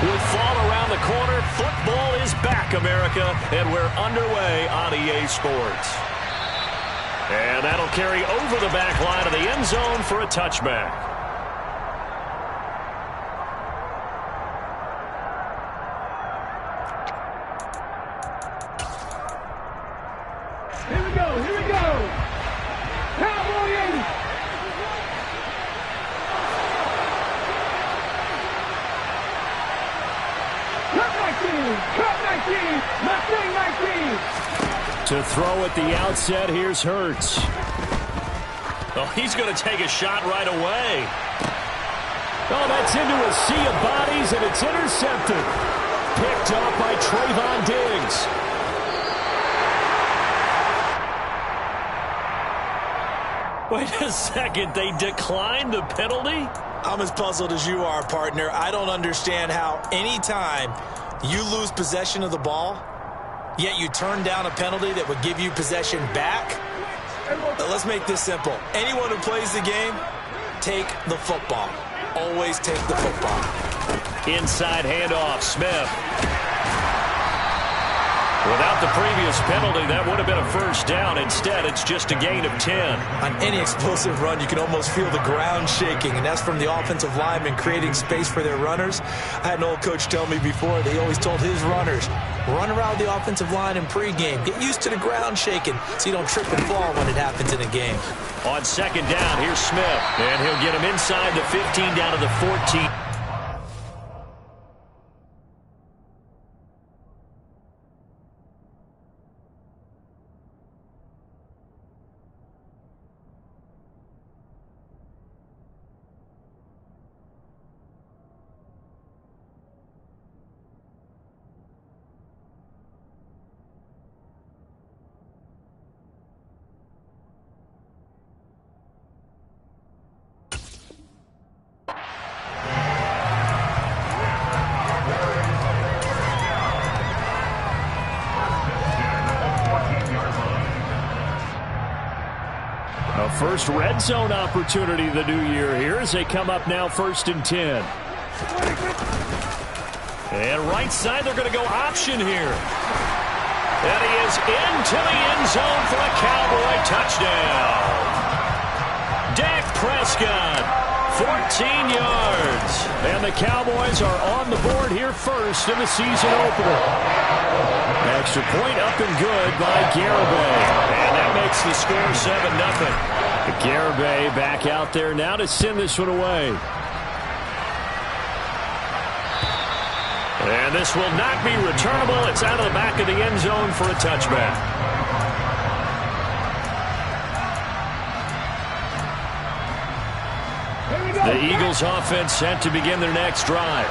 With fall around the corner, football is back, America, and we're underway on EA Sports. And that'll carry over the back line of the end zone for a touchback. Here we go, here we go. Cowboys! Cut 19, Mustang 19. To throw at the outset, here's Hurts. Oh, he's going to take a shot right away. Oh, that's into a sea of bodies, and it's intercepted. Picked up by Trayvon Diggs. Wait a second, they declined the penalty? I'm as puzzled as you are, partner. I don't understand how anytime you lose possession of the ball, yet you turn down a penalty that would give you possession back. Let's make this simple. Anyone who plays the game, take the football. Always take the football. Inside handoff, Smith. Without the previous penalty, that would have been a first down. Instead, it's just a gain of 10. On any explosive run, you can almost feel the ground shaking, and that's from the offensive linemen creating space for their runners. I had an old coach tell me before, they always told his runners, run around the offensive line in pregame. Get used to the ground shaking so you don't trip and fall when it happens in a game. On second down, here's Smith. And he'll get him inside the 15 down to the 14. First red zone opportunity the new year here as they come up now 1st and 10. And right side, they're going to go option here. And he is into the end zone for a Cowboy touchdown. Dak Prescott, 14 yards. And the Cowboys are on the board here first in the season opener. Extra point up and good by Garibay. And that makes the score 7-0. Garibay back out there now to send this one away. And this will not be returnable. It's out of the back of the end zone for a touchback. The Eagles offense set to begin their next drive.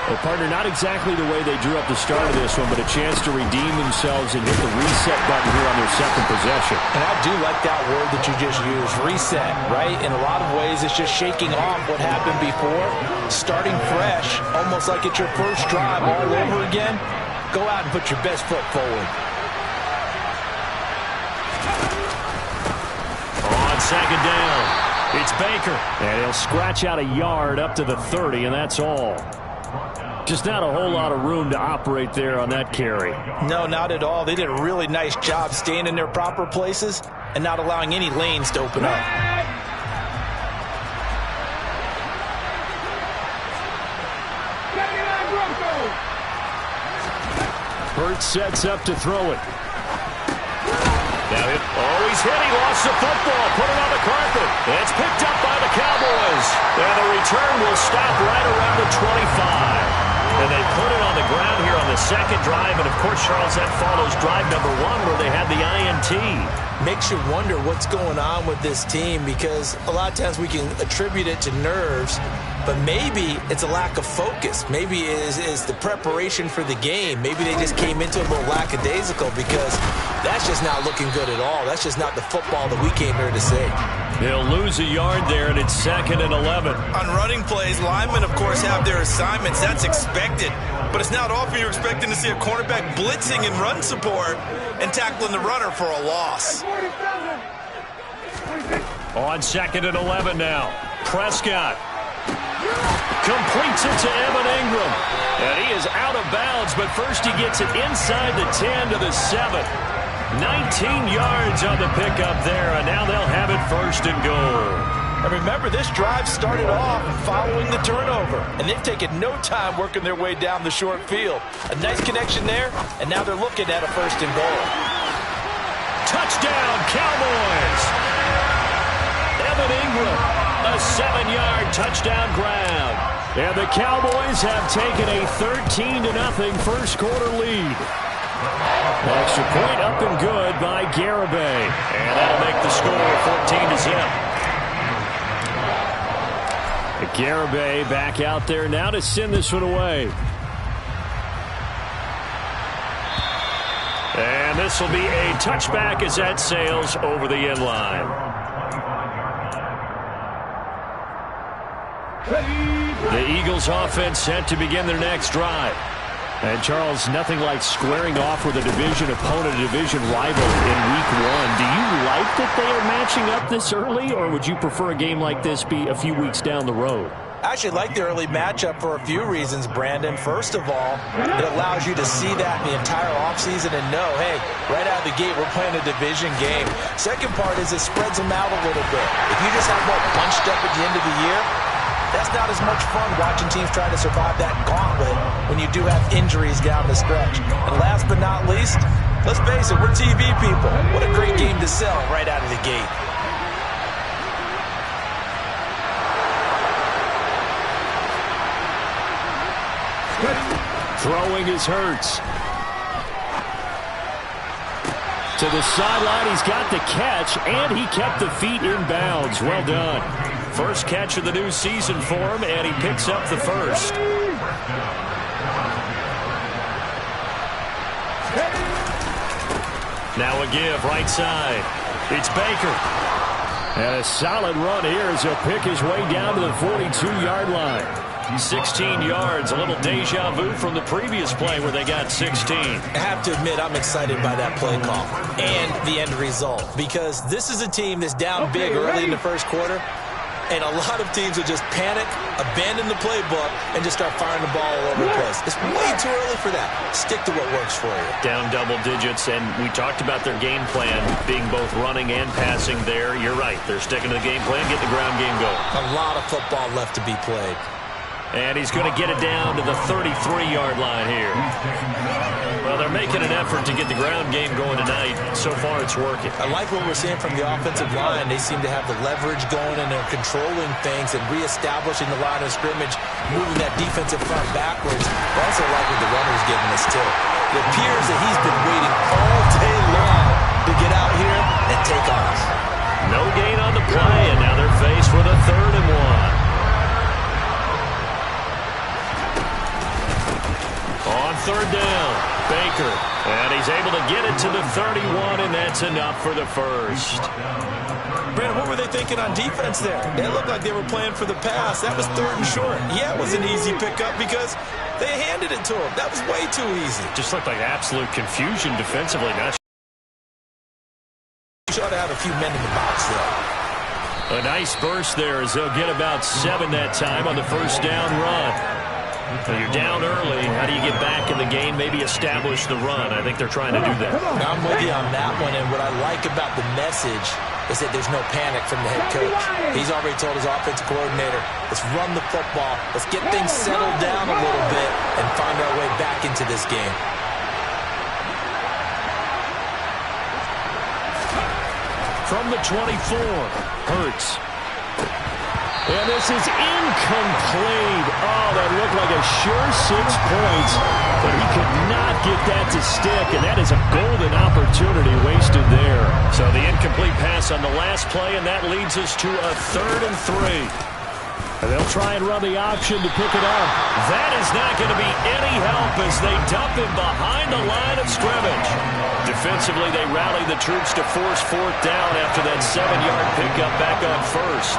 Well, partner, not exactly the way they drew up the start of this one, but a chance to redeem themselves and hit the reset button here on their second possession. And I do like that word that you just used, reset, right? In a lot of ways, it's just shaking off what happened before, starting fresh, almost like it's your first drive all over again. Go out and put your best foot forward. On second down, it's Baker. And he'll scratch out a yard up to the 30, and that's all. Just not a whole lot of room to operate there on that carry. No, not at all. They did a really nice job staying in their proper places and not allowing any lanes to open up. Hurts sets up to throw it. Now he's hit. He lost the football. Put it on the carpet. It's picked up by the Cowboys. And the return will stop right around the 25. And they put it on the ground here on the second drive. And, of course, Charles, that follows drive number 1 where they had the INT. Makes you wonder what's going on with this team because a lot of times we can attribute it to nerves, but maybe it's a lack of focus. Maybe it is the preparation for the game. Maybe they just came into it a little lackadaisical because that's just not looking good at all. That's just not the football that we came here to see. They'll lose a yard there, and it's 2nd and 11. On running plays, linemen, of course, have their assignments. That's expected. But it's not often you're expecting to see a cornerback blitzing in run support and tackling the runner for a loss. On 2nd and 11 now. Prescott completes it to Evan Ingram. And he is out of bounds, but first he gets it inside the 10 to the 7. 19 yards on the pickup there, and now they'll have it first and goal. And remember, this drive started off following the turnover, and they've taken no time working their way down the short field. A nice connection there, and now they're looking at a first and goal. Touchdown, Cowboys! Evan Ingram, a 7-yard touchdown grab. And the Cowboys have taken a 13-0 first quarter lead. Extra point up and good by Garibay. And that'll make the score 14-0. Garibay back out there now to send this one away. And this will be a touchback as that sails over the end line. The Eagles offense set to begin their next drive. And, Charles, nothing like squaring off with a division opponent, a division rival in Week 1. Do you like that they are matching up this early, or would you prefer a game like this be a few weeks down the road? I actually like the early matchup for a few reasons, Brandon. First of all, it allows you to see that in the entire offseason and know, hey, right out of the gate, we're playing a division game. Second part is it spreads them out a little bit. If you just have them all bunched up at the end of the year, that's not as much fun watching teams try to survive that gauntlet when you do have injuries down the stretch. And last but not least, let's face it, we're TV people. What a great game to sell right out of the gate. Throwing is Hurts. To the sideline, he's got the catch, and he kept the feet in bounds. Well done. First catch of the new season for him, and he picks up the first. Now a give, right side. It's Baker. And a solid run here as he'll pick his way down to the 42-yard line. 16 yards, a little deja vu from the previous play where they got 16. I have to admit, I'm excited by that play call and the end result, because this is a team that's down big early in the first quarter, and a lot of teams will just panic, abandon the playbook, and just start firing the ball all over the place. It's way too early for that. Stick to what works for you. Down double digits, and we talked about their game plan being both running and passing there. You're right. They're sticking to the game plan, getting the ground game going. A lot of football left to be played. And he's going to get it down to the 33-yard line here. Well, they're making an effort to get the ground game going tonight. So far, it's working. I like what we're seeing from the offensive line. They seem to have the leverage going, and they're controlling things and reestablishing the line of scrimmage, moving that defensive front backwards. I also like what the runner's giving us, too. It appears that he's been waiting all day long to get out here and take off. No gain on the play, and now they're faced with a 3rd and 1. On 3rd down, Baker. And he's able to get it to the 31, and that's enough for the first. Brandon, what were they thinking on defense there? They looked like they were playing for the pass. That was 3rd and short. Yeah, it was an easy pickup because they handed it to him. That was way too easy. Just looked like absolute confusion defensively. Not sure to have a few men in the box, though. A nice burst there as they'll get about 7 that time on the first down run. Well, you're down early. How do you get back in the game? Maybe establish the run. I think they're trying to do that. I'm with you on that one, and what I like about the message is that there's no panic from the head coach. He's already told his offensive coordinator, let's run the football, let's get things settled down a little bit and find our way back into this game. From the 24, Hurts. And this is incomplete. Oh, that looked like a sure 6 points, but he could not get that to stick, and that is a golden opportunity wasted there. So the incomplete pass on the last play, and that leads us to a 3rd and 3. And they'll try and run the option to pick it up. That is not going to be any help as they dump him behind the line of scrimmage. Defensively, they rally the troops to force 4th down after that 7-yard pickup back on 1st.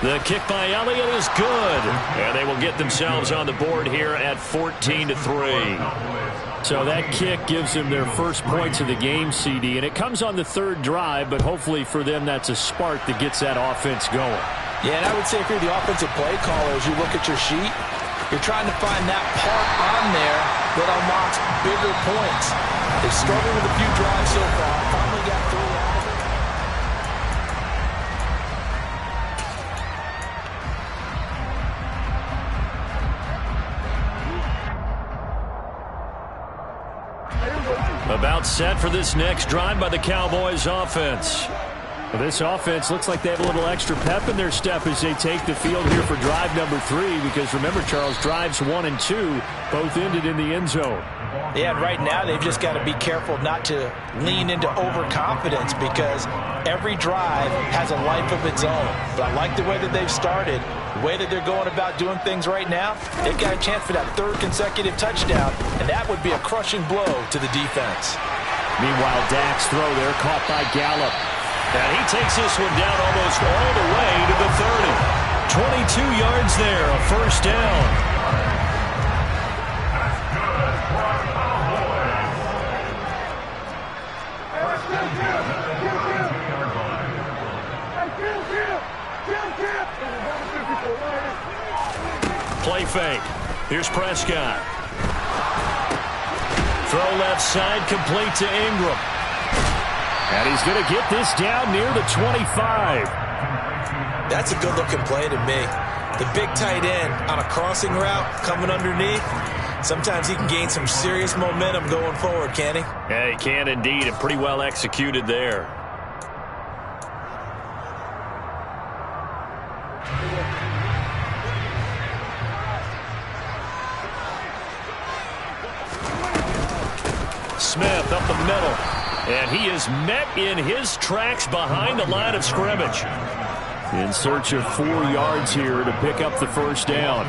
The kick by Elliott is good, and they will get themselves on the board here at 14-3. So that kick gives them their first points of the game, CD, and it comes on the 3rd drive, but hopefully for them that's a spark that gets that offense going. Yeah, and I would say if you're the offensive play caller, as you look at your sheet, you're trying to find that part on there that unlocks bigger points. They've struggled with a few drives so far. Finally got 3 out of it. About set for this next drive by the Cowboys offense. Well, this offense looks like they have a little extra pep in their step as they take the field here for drive number 3, because remember, Charles, drives 1 and 2 both ended in the end zone. Yeah, and right now they've just got to be careful not to lean into overconfidence, because every drive has a life of its own. But I like the way that they've started, the way that they're going about doing things right now. They've got a chance for that 3rd consecutive touchdown, and that would be a crushing blow to the defense. Meanwhile, Dak's throw there caught by Gallup. And he takes this one down almost all the way to the 30. 22 yards there, a first down. Play fake. Here's Prescott. Throw left side, complete to Ingram. And he's going to get this down near the 25. That's a good-looking play to me. The big tight end on a crossing route coming underneath. Sometimes he can gain some serious momentum going forward, can't he? Yeah, he can indeed, and pretty well executed there. Smith up the middle. And he is met in his tracks behind the line of scrimmage. In search of 4 yards here to pick up the first down.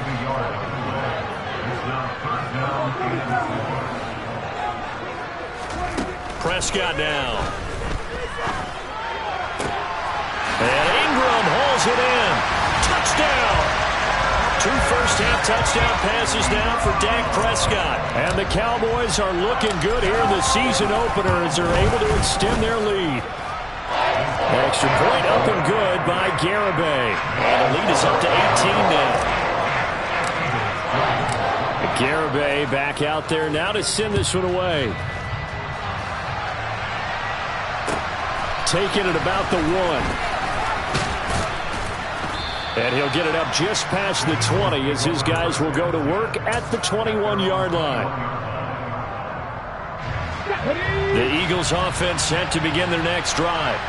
Prescott now. And Ingram hauls it in. Touchdown! 2 first-half touchdown passes now for Dak Prescott. And the Cowboys are looking good here in the season opener as they're able to extend their lead. Extra point up and good by Garibay. And the lead is up to 18 now. Garibay back out there now to send this one away. Taking it about the 1. And he'll get it up just past the 20 as his guys will go to work at the 21-yard line. The Eagles offense set to begin their next drive.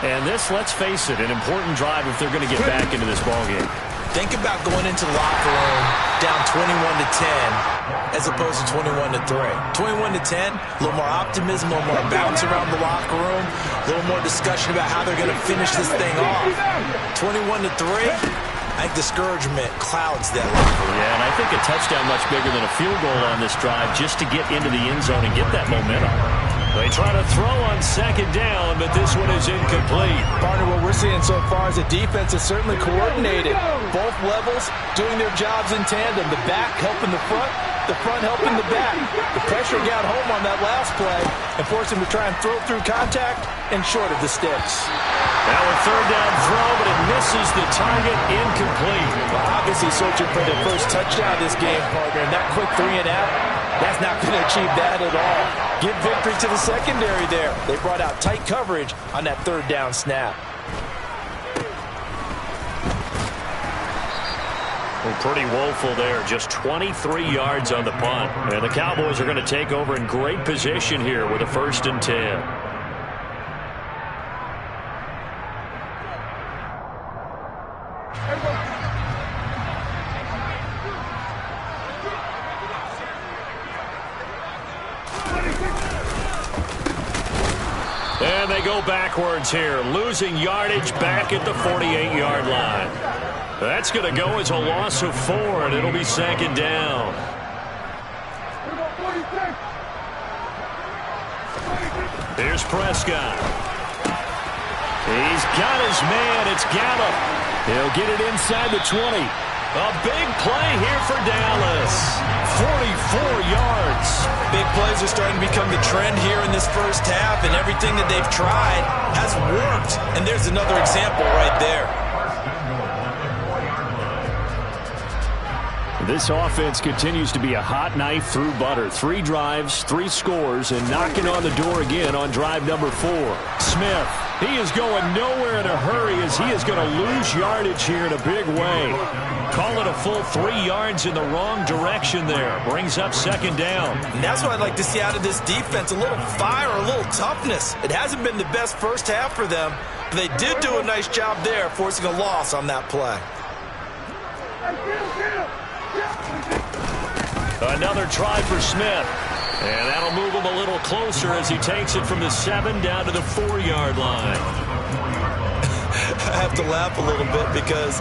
And this, let's face it, an important drive if they're going to get back into this ballgame. Think about going into the locker room down 21-10 as opposed to 21-3. 21-10, a little more optimism, a little more bounce around the locker room, a little more discussion about how they're going to finish this thing off. 21-3, I think discouragement clouds that locker room. Yeah, and I think a touchdown much bigger than a field goal on this drive just to get into the end zone and get that momentum. They try to throw on 2nd down, but this one is incomplete. Partner, what we're seeing so far is the defense is certainly coordinated. Both levels doing their jobs in tandem. The back helping the front helping the back. The pressure got home on that last play and forced him to try and throw through contact and short of the sticks. Now a 3rd down throw, but it misses the target, incomplete. Well, obviously searching for their first touchdown this game, partner, and that quick 3 and out, that's not going to achieve that at all. Give victory to the secondary there. They brought out tight coverage on that 3rd down snap. Well, pretty woeful there. Just 23 yards on the punt. And the Cowboys are going to take over in great position here with a 1st and 10. And they go backwards here, losing yardage back at the 48-yard line. That's going to go as a loss of 4, and it'll be 2nd down. Here's Prescott. He's got his man. It's Gallup. He'll get it inside the 20. A big play here for Dallas. 44 yards. Big plays are starting to become the trend here in this first half, and everything that they've tried has worked. And there's another example right there. This offense continues to be a hot knife through butter. 3 drives, 3 scores, and knocking on the door again on drive number 4. Smith, he is going nowhere in a hurry as he is going to lose yardage here in a big way. Call it a full 3 yards in the wrong direction there. Brings up 2nd down. And that's what I'd like to see out of this defense, a little fire, a little toughness. It hasn't been the best first half for them, but they did do a nice job there, forcing a loss on that play. Another try for Smith. And that'll move him a little closer as he takes it from the 7 down to the 4-yard line. I have to laugh a little bit because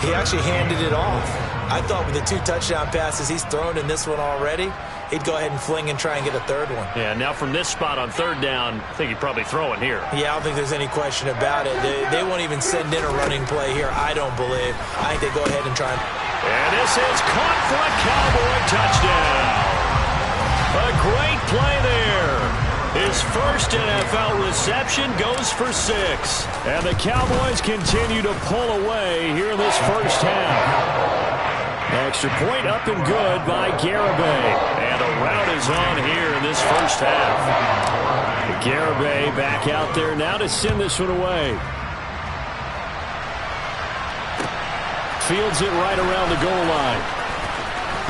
he actually handed it off. I thought with the 2 touchdown passes he's thrown in this one already, he'd go ahead and fling and try and get a 3rd one. Yeah, now from this spot on 3rd down, I think he'd probably throw it here. Yeah, I don't think there's any question about it. They won't even send in a running play here, I don't believe. I think they go ahead and try. And this is caught for a Cowboy touchdown. A great play there. His first NFL reception goes for 6. And the Cowboys continue to pull away here in this first half. Extra point up and good by Garibay. And a rout is on here in this first half. Garibay back out there now to send this one away. Fields it right around the goal line.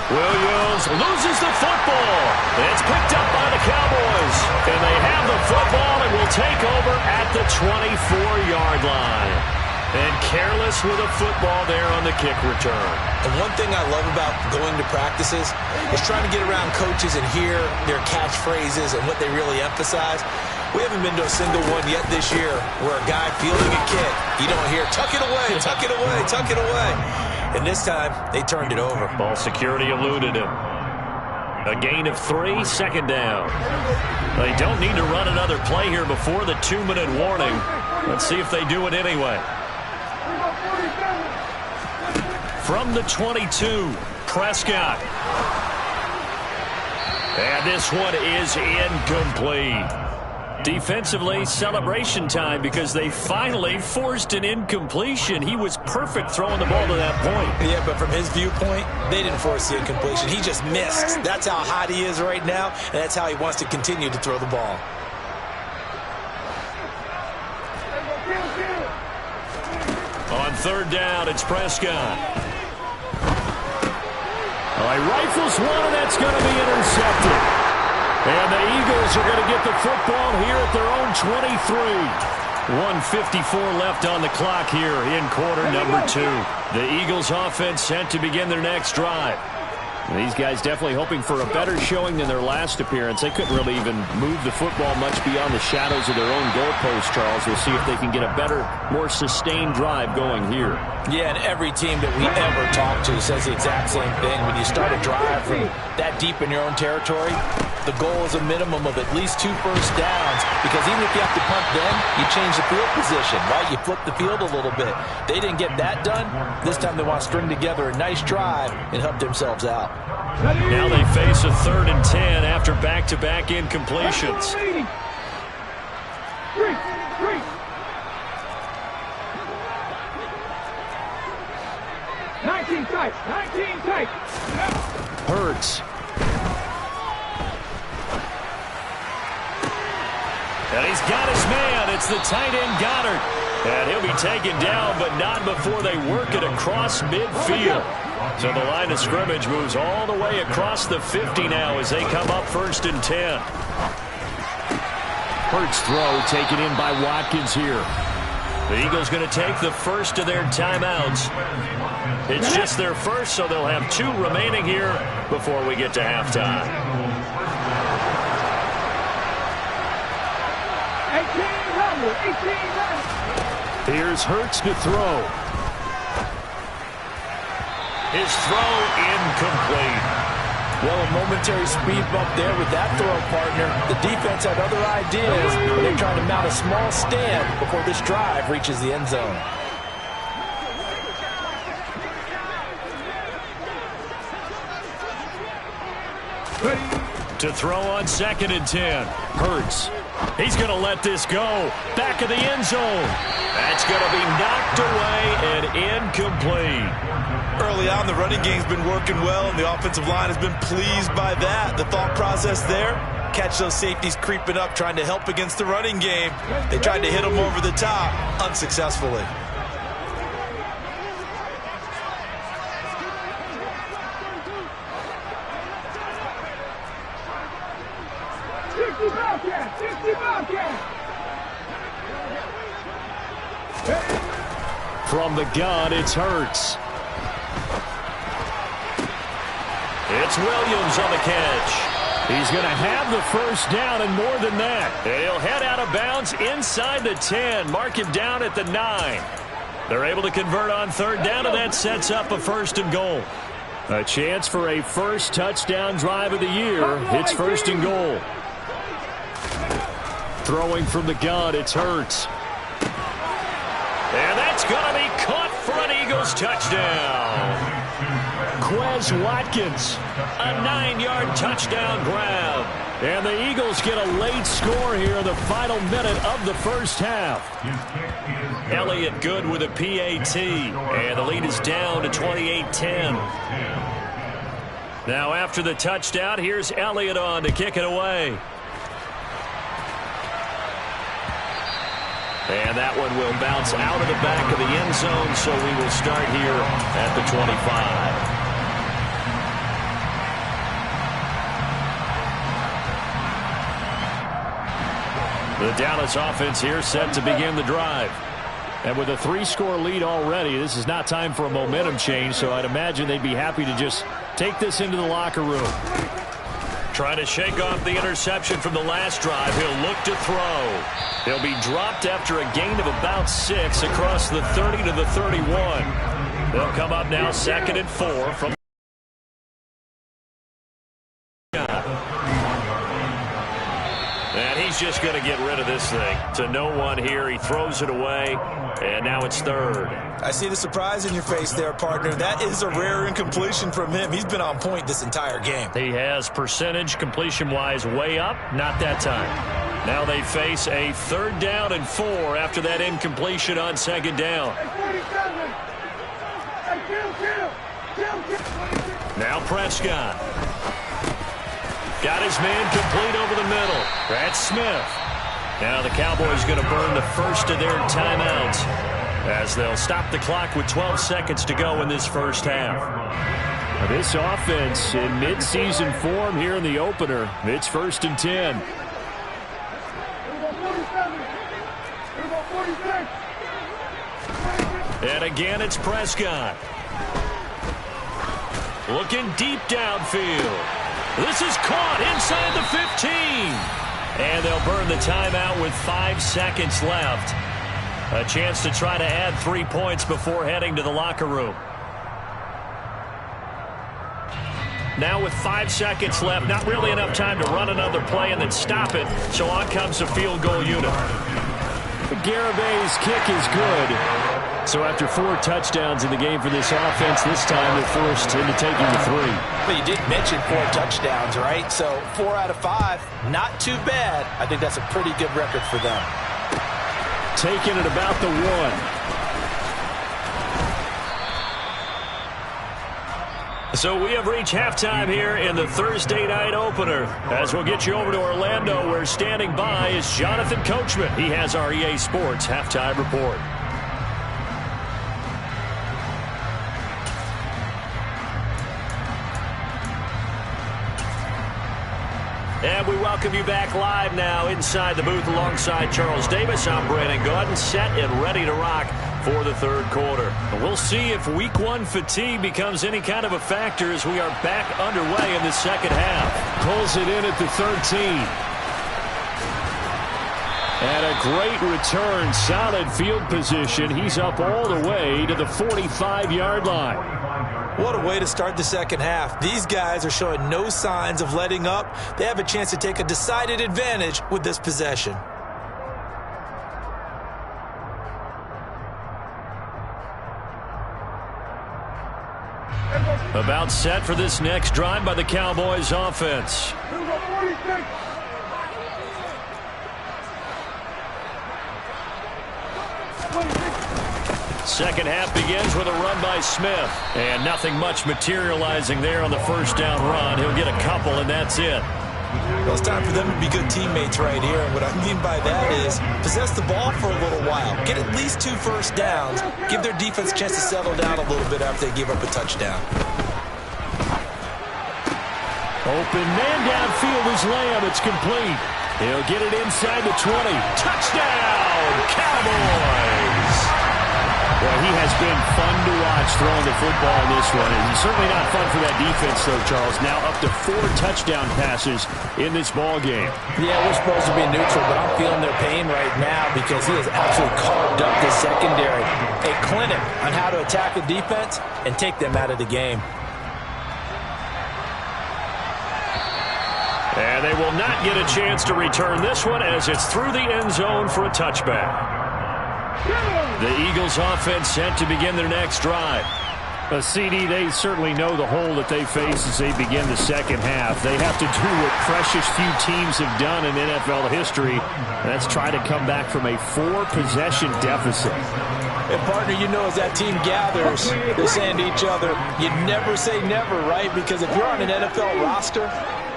Williams loses the football. It's picked up by the Cowboys. And they have the football and will take over at the 24-yard line. And careless with a football there on the kick return. And one thing I love about going to practices is trying to get around coaches and hear their catchphrases and what they really emphasize. We haven't been to a single one yet this year where a guy fielding a kick, you don't hear, tuck it away, tuck it away, tuck it away. And this time, they turned it over. Ball security eluded him. A gain of 3, 2nd down. They don't need to run another play here before the 2-minute warning. Let's see if they do it anyway. From the 22, Prescott. And this one is incomplete. Defensively, celebration time because they finally forced an incompletion. He was perfect throwing the ball to that point. Yeah, but from his viewpoint, they didn't force the incompletion. He just missed. That's how hot he is right now, and that's how he wants to continue to throw the ball. On 3rd down, it's Prescott. He rifles one, and that's going to be intercepted. And the Eagles are going to get the football here at their own 23. 1:54 left on the clock here in quarter number 2. The Eagles offense set to begin their next drive. These guys definitely hoping for a better showing than their last appearance. They couldn't really even move the football much beyond the shadows of their own goalpost, Charles. We'll see if they can get a better, more sustained drive going here. Yeah, and every team that we ever talk to says the exact same thing. When you start a drive from that deep in your own territory, the goal is a minimum of at least 2 first downs, because even if you have to punt then, you change the field position, right? You flip the field a little bit. They didn't get that done. This time they want to string together a nice drive and help themselves out. Now they face a 3rd and 10 after back-to-back incompletions. 19 tight, 19 tight. Hurts. And he's got his man. It's the tight end Goddard. And he'll be taken down, but not before they work it across midfield. So the line of scrimmage moves all the way across the 50 now as they come up 1st and 10. Hurts throw taken in by Watkins here. The Eagles going to take the first of their timeouts. It's just their first, so they'll have 2 remaining here before we get to halftime. 18. Here's Hurts to throw. His throw incomplete. Well, a momentary speed bump there with that throw, partner. The defense had other ideas, but they're trying to mount a small stand before this drive reaches the end zone. To throw on 2nd and 10. Hurts. He's going to let this go. Back of the end zone. That's going to be knocked away and incomplete. Early on, the running game's been working well, and the offensive line has been pleased by that. The thought process there, catch those safeties creeping up, trying to help against the running game. They tried to hit them over the top, unsuccessfully. From the gun, it's Hurts. It's Williams on the catch. He's going to have the first down and more than that. He'll head out of bounds inside the 10. Mark him down at the 9. They're able to convert on third down, and that sets up a first and goal. A chance for a first touchdown drive of the year. It's first and goal. Throwing from the gun, it's Hurts. And that's going to be caught for an Eagles touchdown. Quez Watkins, a 9-yard touchdown grab. And the Eagles get a late score here in the final minute of the first half. Elliott good with a PAT, and the lead is down to 28-10. Now after the touchdown, here's Elliott on to kick it away. And that one will bounce out of the back of the end zone, so we will start here at the 25. The Dallas offense here set to begin the drive. And with a 3-score lead already, this is not time for a momentum change, so I'd imagine they'd be happy to just take this into the locker room. Trying to shake off the interception from the last drive. He'll look to throw. He'll be dropped after a gain of about 6 across the 30 to the 31. They'll come up now 2nd and 4 from and he's just going to get rid of this thing. To no one here. He throws it away, and now it's 3rd. I see the surprise in your face there, partner. That is a rare incompletion from him. He's been on point this entire game. He has percentage completion-wise way up. Not that time. Now they face a 3rd down and 4 after that incompletion on 2nd down. Now Prescott. Got his man complete over the middle. That's Smith. Now the Cowboys going to burn the first of their timeouts as they'll stop the clock with 12 seconds to go in this first half. Now this offense in midseason form here in the opener. It's 1st and 10. And again, it's Prescott. Looking deep downfield. This is caught inside the 15. And they'll burn the timeout with 5 seconds left. A chance to try to add 3 points before heading to the locker room. Now with 5 seconds left, not really enough time to run another play and then stop it. So on comes a field goal unit. Garabay's kick is good. So after 4 touchdowns in the game for this offense, this time they're forced into taking the 3. But you did mention 4 touchdowns, right? So 4 out of 5, not too bad. I think that's a pretty good record for them. Taking it about the 1. So we have reached halftime here in the Thursday night opener. As we'll get you over to Orlando, where standing by is Jonathan Coachman. He has our EA Sports halftime report. And we welcome you back live now inside the booth alongside Charles Davis. I'm Brandon Gaudin, set and ready to rock for the 3rd quarter. We'll see if week 1 fatigue becomes any kind of a factor as we are back underway in the 2nd half. Pulls it in at the 13. And a great return, solid field position. He's up all the way to the 45-yard line. What a way to start the 2nd half. These guys are showing no signs of letting up. They have a chance to take a decided advantage with this possession. About set for this next drive by the Cowboys offense. Second half begins with a run by Smith. And nothing much materializing there on the first down run. He'll get a couple, and that's it. Well, it's time for them to be good teammates right here. And what I mean by that is possess the ball for a little while. Get at least 2 first downs. Give their defense a chance to settle down a little bit after they give up a touchdown. Open man downfield is Lamb. It's complete. He'll get it inside the 20. Touchdown, Cowboys! Well, he has been fun to watch throwing the football in this one. And certainly not fun for that defense, though, Charles. Now up to 4 touchdown passes in this ball game. Yeah, we're supposed to be neutral, but I'm feeling their pain right now because he has absolutely carved up the secondary. A clinic on how to attack the defense and take them out of the game. And they will not get a chance to return this one as it's through the end zone for a touchback. The Eagles offense set to begin their next drive. CD, they certainly know the hole that they face as they begin the second half. They have to do what precious few teams have done in NFL history. That's try to come back from a 4-possession deficit. And partner, you know, as that team gathers, they're saying to each other, you never say never, right? Because if you're on an NFL roster,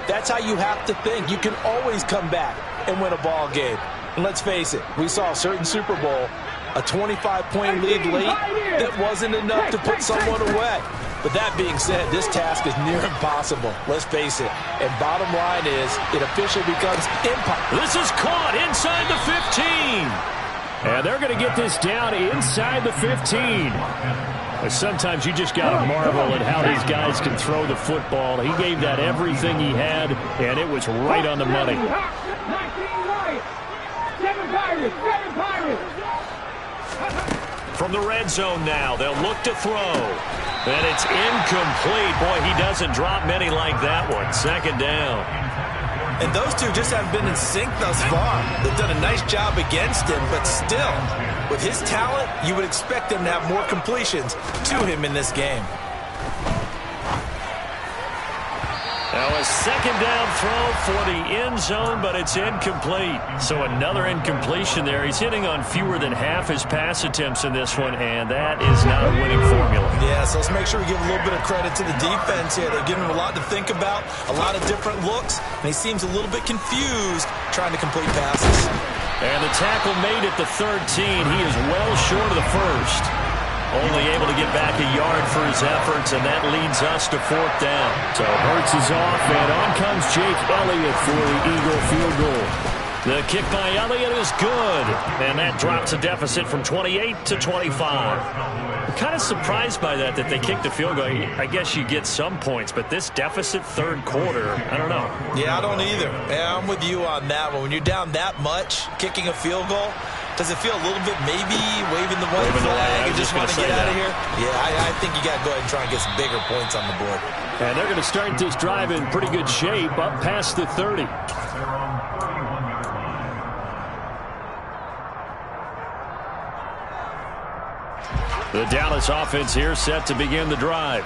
that's how you have to think. You can always come back and win a ball game. And let's face it, we saw a certain Super Bowl, a 25-point lead late, that wasn't enough to put someone away. But that being said, this task is near impossible. Let's face it. And bottom line is, it officially becomes impossible. This is caught inside the 15. And they're going to get this down inside the 15. Sometimes you just got to marvel at how these guys can throw the football. He gave that everything he had, and it was right on the money. From the red zone now, they'll look to throw. And it's incomplete. Boy, he doesn't drop many like that one. Second down. And those two just haven't been in sync thus far. They've done a nice job against him, but still, with his talent, you would expect him to have more completions to him in this game. Now a second down throw for the end zone, but it's incomplete. So another incompletion there. He's hitting on fewer than half his pass attempts in this one, and that is not a winning formula. Yeah, so let's make sure we give a little bit of credit to the defense here. They're giving him a lot to think about, a lot of different looks, and he seems a little bit confused trying to complete passes. And the tackle made at the 13. He is well short of the first. Only able to get back a yard for his efforts, and that leads us to 4th down. So Hurts is off, and on comes Jake Elliott for the Eagle field goal. The kick by Elliott is good, and that drops a deficit from 28 to 25. I'm kind of surprised by that they kicked a field goal. I guess you get some points, but this deficit third quarter, I don't know. Yeah, I don't either. Yeah, I'm with you on that one. When you're down that much, kicking a field goal, does it feel a little bit maybe waving the white flag and just want to get out of here? Yeah, I think you got to go ahead and try and get some bigger points on the board. And they're going to start this drive in pretty good shape up past the 30. The Dallas offense here set to begin the drive.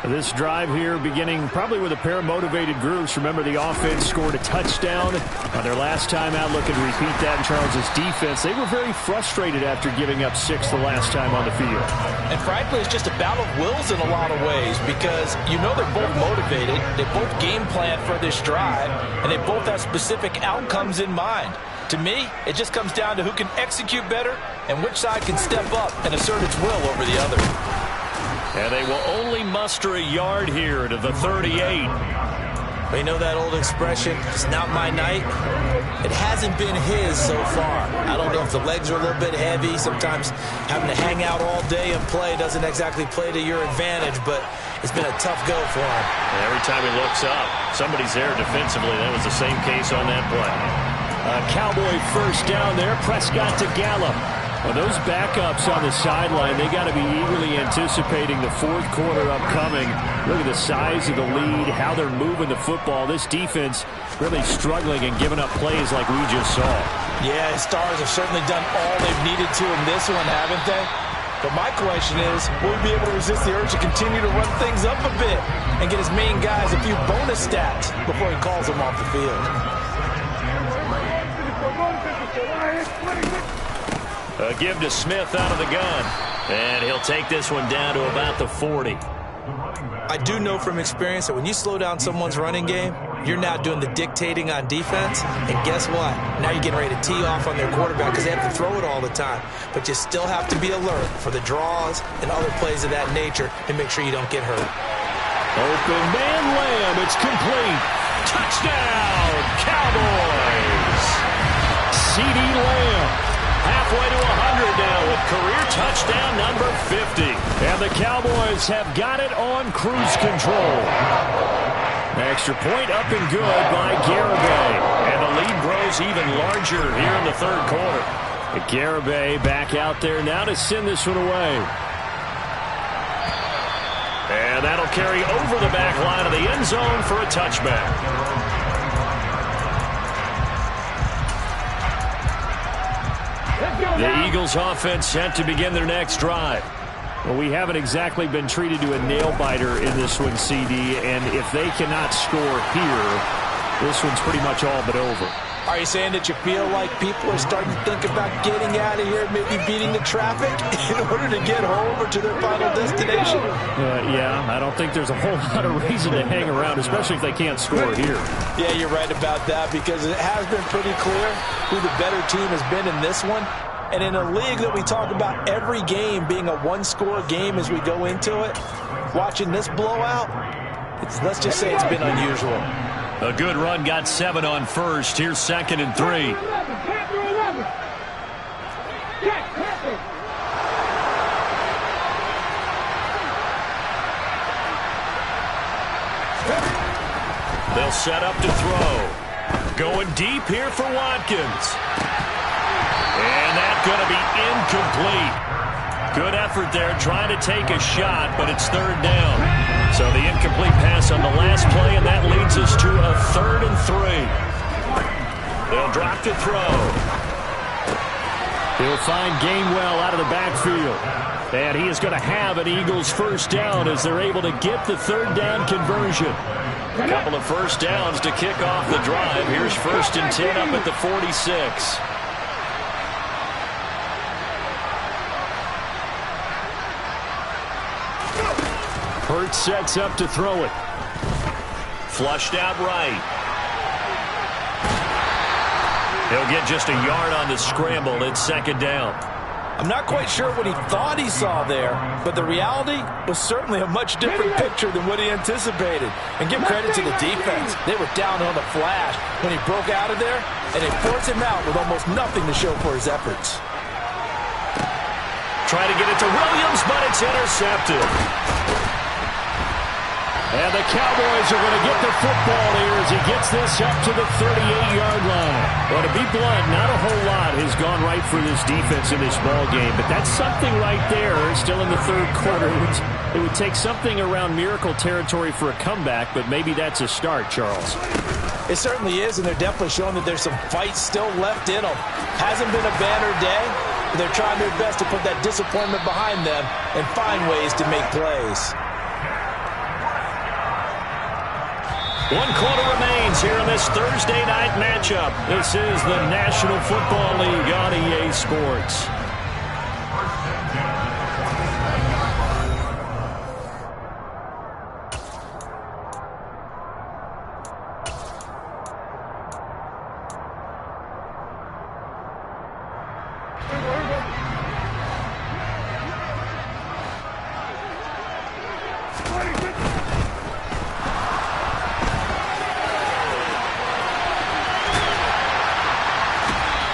This drive here beginning probably with a pair of motivated groups. Remember, the offense scored a touchdown on their last time out, looking to repeat that in Charles's defense. They were very frustrated after giving up 6 the last time on the field. And frankly, it's just a battle of wills in a lot of ways because you know they're both motivated. They both game plan for this drive, and they both have specific outcomes in mind. To me, it just comes down to who can execute better and which side can step up and assert its will over the other. And they will only muster a yard here to the 38. But you know that old expression, it's not my night? It hasn't been his so far. I don't know if the legs are a little bit heavy. Sometimes having to hang out all day and play doesn't exactly play to your advantage, but it's been a tough go for him. And every time he looks up, somebody's there defensively. That was the same case on that play. Cowboy first down there. Prescott to Gallup. Well, those backups on the sideline, they got to be eagerly anticipating the fourth quarter upcoming. Look at the size of the lead, how they're moving the football. This defense really struggling and giving up plays like we just saw. Yeah, his Stars have certainly done all they've needed to in this one, haven't they? But my question is, will he be able to resist the urge to continue to run things up a bit and get his main guys a few bonus stats before he calls them off the field? A give to Smith out of the gun. And he'll take this one down to about the 40. I do know from experience that when you slow down someone's running game, you're now doing the dictating on defense. And guess what? Now you're getting ready to tee off on their quarterback because they have to throw it all the time. But you still have to be alert for the draws and other plays of that nature and make sure you don't get hurt. Open man Lamb. It's complete. Touchdown, Cowboys. CeeDee Lamb. Halfway to 100 now with career touchdown number 50. And the Cowboys have got it on cruise control. Extra point up and good by Garibay. And the lead grows even larger here in the third quarter. Garibay back out there now to send this one away. And that'll carry over the back line of the end zone for a touchback. The Eagles offense set to begin their next drive. Well, we haven't exactly been treated to a nail-biter in this one, CD, and if they cannot score here, this one's pretty much all but over. Are you saying that you feel like people are starting to think about getting out of here, maybe beating the traffic in order to get home or to their final destination? Yeah, I don't think there's a whole lot of reason to hang around, especially if they can't score here. Yeah, you're right about that because it has been pretty clear who the better team has been in this one. And in a league that we talk about every game being a one-score game as we go into it, watching this blowout, let's just say it's been unusual. A good run got 7 on first. Here's 2nd and 3. They'll set up to throw. Going deep here for Watkins. And that's going to be incomplete. Good effort there trying to take a shot, but it's 3rd down. So the incomplete pass on the last play, and that leads us to a 3rd and 3. They'll drop to throw. He'll find Gainwell out of the backfield. And he is going to have an Eagles first down as they're able to get the 3rd down conversion. A couple of first downs to kick off the drive. Here's 1st and 10 up at the 46. Hurts sets up to throw it. Flushed out right. He'll get just a yard on the scramble. It's 2nd down. I'm not quite sure what he thought he saw there, but the reality was certainly a much different picture than what he anticipated. And give credit to the defense. They were down on the flash when he broke out of there, and they forced him out with almost nothing to show for his efforts. Try to get it to Williams, but it's intercepted. And the Cowboys are going to get the football here as he gets this up to the 38-yard line. Well, to be blunt, not a whole lot has gone right for this defense in this ball game, but that's something right there. Still in the 3rd quarter. It would take something around miracle territory for a comeback, but maybe that's a start, Charles. It certainly is, and they're definitely showing that there's some fight still left in them. Hasn't been a banner day, but they're trying their best to put that disappointment behind them and find ways to make plays. 1 quarter remains here in this Thursday night matchup. This is the National Football League on EA Sports.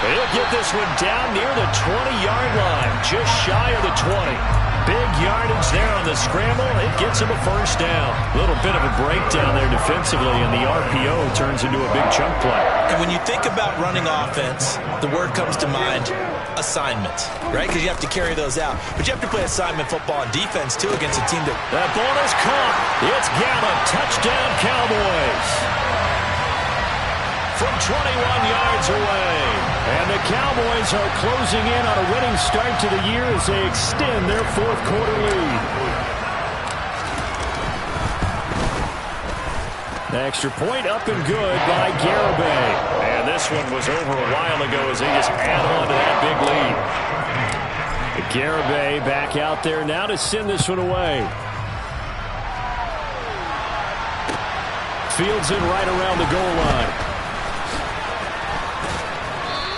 He'll get this one down near the 20-yard line, just shy of the 20. Big yardage there on the scramble. It gets him a first down. A little bit of a breakdown there defensively, and the RPO turns into a big chunk play. And when you think about running offense, the word comes to mind, assignment, right? Because you have to carry those out. But you have to play assignment football on defense, too, against a team that ball is caught. It's Gallup. Touchdown, Cowboys. From 21 yards away. And the Cowboys are closing in on a winning start to the year as they extend their 4th quarter lead. Extra point up and good by Garibay. And this one was over a while ago as they just add on to that big lead. Garibay back out there now to send this one away. Fields it right around the goal line.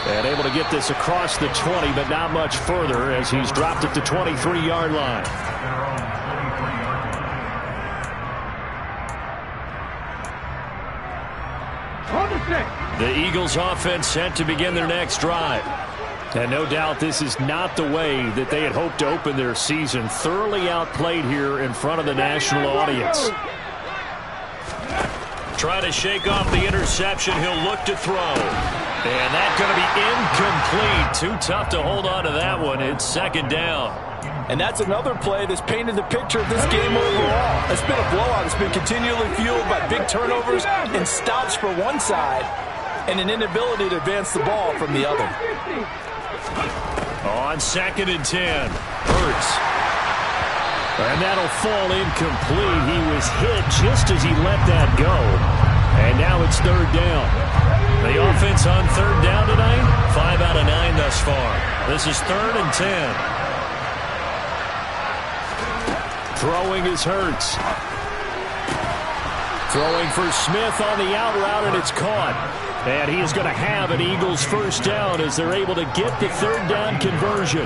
And able to get this across the 20, but not much further as he's dropped it to 23-yard line. The Eagles offense set to begin their next drive. And no doubt this is not the way that they had hoped to open their season. Thoroughly outplayed here in front of the national audience. Try to shake off the interception. He'll look to throw. And that's going to be incomplete. Too tough to hold on to that one. It's second down. And that's another play that's painted the picture of this game overall. It's been a blowout. It's been continually fueled by big turnovers and stops for one side and an inability to advance the ball from the other. On 2nd and 10, Hurts. And that'll fall incomplete. He was hit just as he let that go. And now it's third down. The offense on third down tonight, 5 out of 9 thus far. This is 3rd and 10. Throwing is Hurts. Throwing for Smith on the out route, and it's caught. And he is going to have an Eagles first down as they're able to get the third down conversion.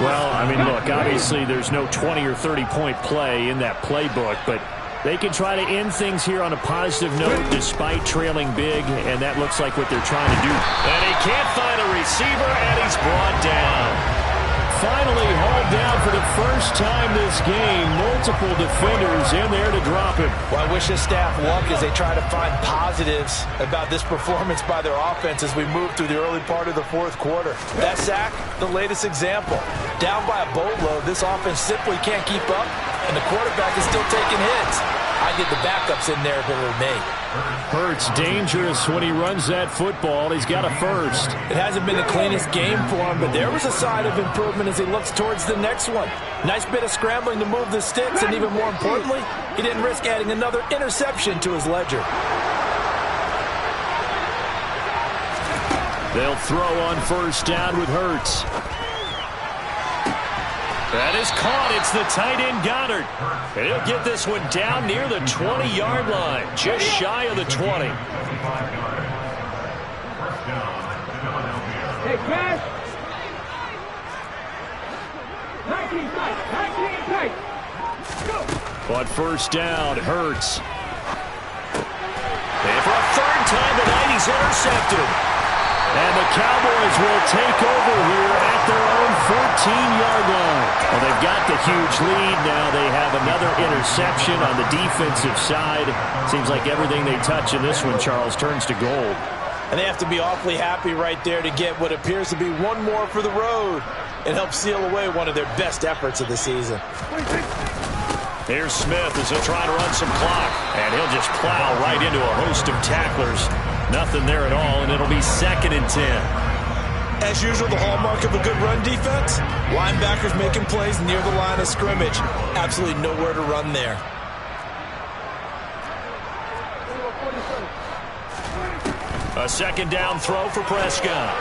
Well, I mean, look, obviously there's no 20 or 30-point play in that playbook, but they can try to end things here on a positive note despite trailing big, and that looks like what they're trying to do. And he can't find a receiver, and he's brought down. Finally hauled down for the first time this game. Multiple defenders in there to drop him. Well, I wish his staff luck as they try to find positives about this performance by their offense as we move through the early part of the fourth quarter. That sack, the latest example. Down by a boatload, this offense simply can't keep up, and the quarterback is still taking hits. I get the backups in there if it were me. Hurts dangerous when he runs that football. He's got a first. It hasn't been the cleanest game for him, but there was a sign of improvement as he looks towards the next one. Nice bit of scrambling to move the sticks, and even more importantly, he didn't risk adding another interception to his ledger. They'll throw on first down with Hurts. That is caught. It's the tight end Goddard. And he'll get this one down near the 20-yard line, just shy of the 20. Hey, pass. 19 tight. 19 tight. Go. On first down, Hurts. And for a third time tonight, he's intercepted. And the Cowboys will take over here at their own 14-yard line. Well, they've got the huge lead. Now they have another interception on the defensive side. Seems like everything they touch in this one, Charles, turns to gold. And they have to be awfully happy right there to get what appears to be one more for the road and help seal away one of their best efforts of the season. Here's Smith as he'll try to run some clock. And he'll just plow right into a host of tacklers. Nothing there at all, and it'll be 2nd and 10. As usual, the hallmark of a good run defense, linebackers making plays near the line of scrimmage. Absolutely nowhere to run there. A second down throw for Prescott.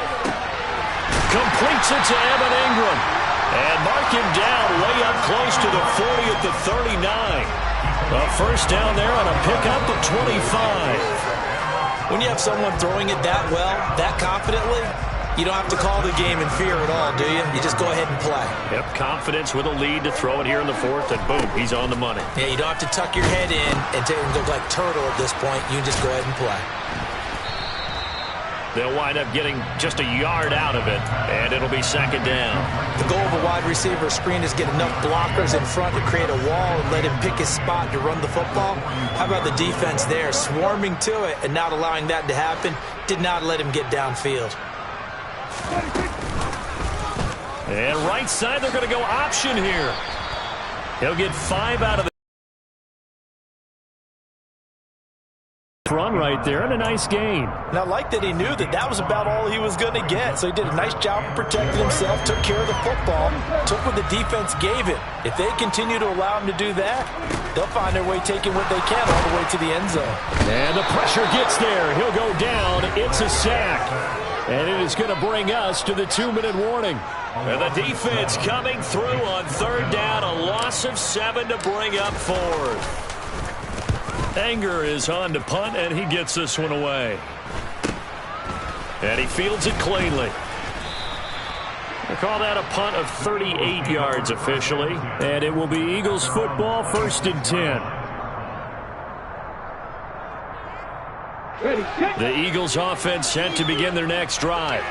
Completes it to Evan Ingram. And mark him down way up close to the 40 at the 39. A first down there on a pickup of 25. When you have someone throwing it that well, that confidently, you don't have to call the game in fear at all, do you? You just go ahead and play. Yep, confidence with a lead to throw it here in the fourth, and boom, he's on the money. Yeah, you don't have to tuck your head in and look like turtle at this point. You can just go ahead and play. They'll wind up getting just a yard out of it, and it'll be second down. The goal of a wide receiver screen is get enough blockers in front to create a wall and let him pick his spot to run the football. How about the defense there, swarming to it and not allowing that to happen? Did not let him get downfield. And right side, they're going to go option here. He'll get 5 out of the run right there, and a nice gain. And I like that he knew that that was about all he was going to get. So he did a nice job of protecting himself, took care of the football, took what the defense gave him. If they continue to allow him to do that, they'll find their way taking what they can all the way to the end zone. And the pressure gets there. He'll go down. It's a sack. And it is going to bring us to the 2-minute warning. And the defense coming through on third down. A loss of 7 to bring up fourth. Anger is on to punt, and he gets this one away. And he fields it cleanly. They call that a punt of 38 yards officially. And it will be Eagles football, 1st and 10. The Eagles offense set to begin their next drive.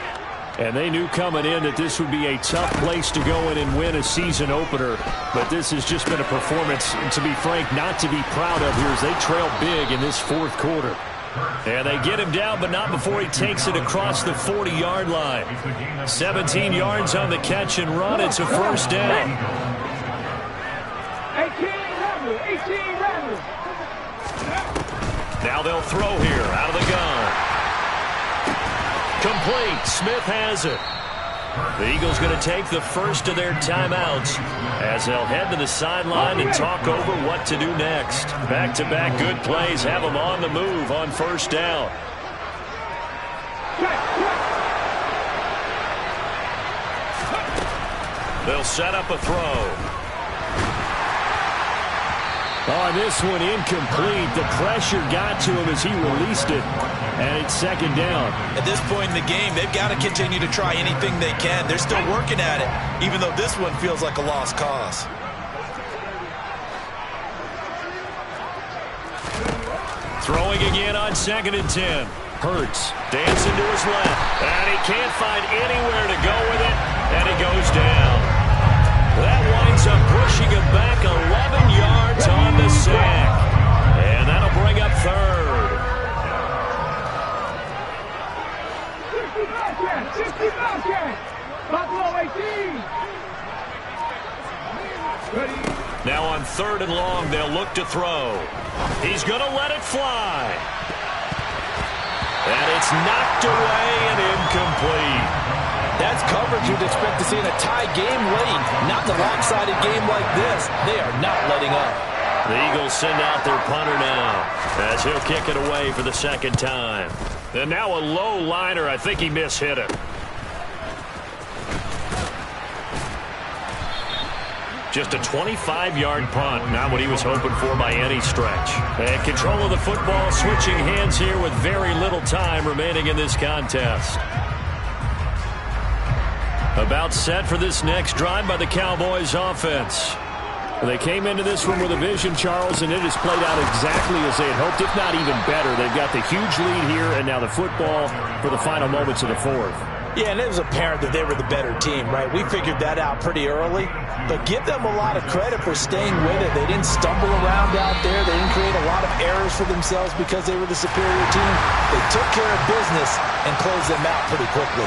And they knew coming in that this would be a tough place to go in and win a season opener. But this has just been a performance, to be frank, not to be proud of here as they trail big in this fourth quarter. And they get him down, but not before he takes it across the 40-yard line. 17 yards on the catch and run. It's a first down. 18 runners. Now they'll throw here out of the gun. Complete. Smith has it. The Eagles going to take the first of their timeouts as they'll head to the sideline and talk over what to do next. Back-to-back good plays have them on the move on first down. They'll set up a throw. On this one, incomplete. The pressure got to him as he released it, and it's second down. At this point in the game, they've got to continue to try anything they can. They're still working at it, even though this one feels like a lost cause. Throwing again on 2nd and 10. Hurts dancing to his left, and he can't find anywhere to go with it, and he goes down. That winds up pushing him back 11 yards on the sack. And that'll bring up third. 60 Buffalo 18. Now on 3rd and long, they'll look to throw. He's going to let it fly. And it's knocked away and incomplete. That's coverage you'd expect to see in a tie game late. Not in a lopsided game like this. They are not letting up. The Eagles send out their punter now as he'll kick it away for the second time. And now a low liner. I think he mishit it. Just a 25-yard punt. Not what he was hoping for by any stretch. And control of the football switching hands here with very little time remaining in this contest. About set for this next drive by the Cowboys offense. They came into this one with a vision, Charles, and it has played out exactly as they had hoped, if not even better. They've got the huge lead here, and now the football for the final moments of the fourth. Yeah, and it was apparent that they were the better team, right? We figured that out pretty early, but give them a lot of credit for staying with it. They didn't stumble around out there. They didn't create a lot of errors for themselves because they were the superior team. They took care of business and closed them out pretty quickly.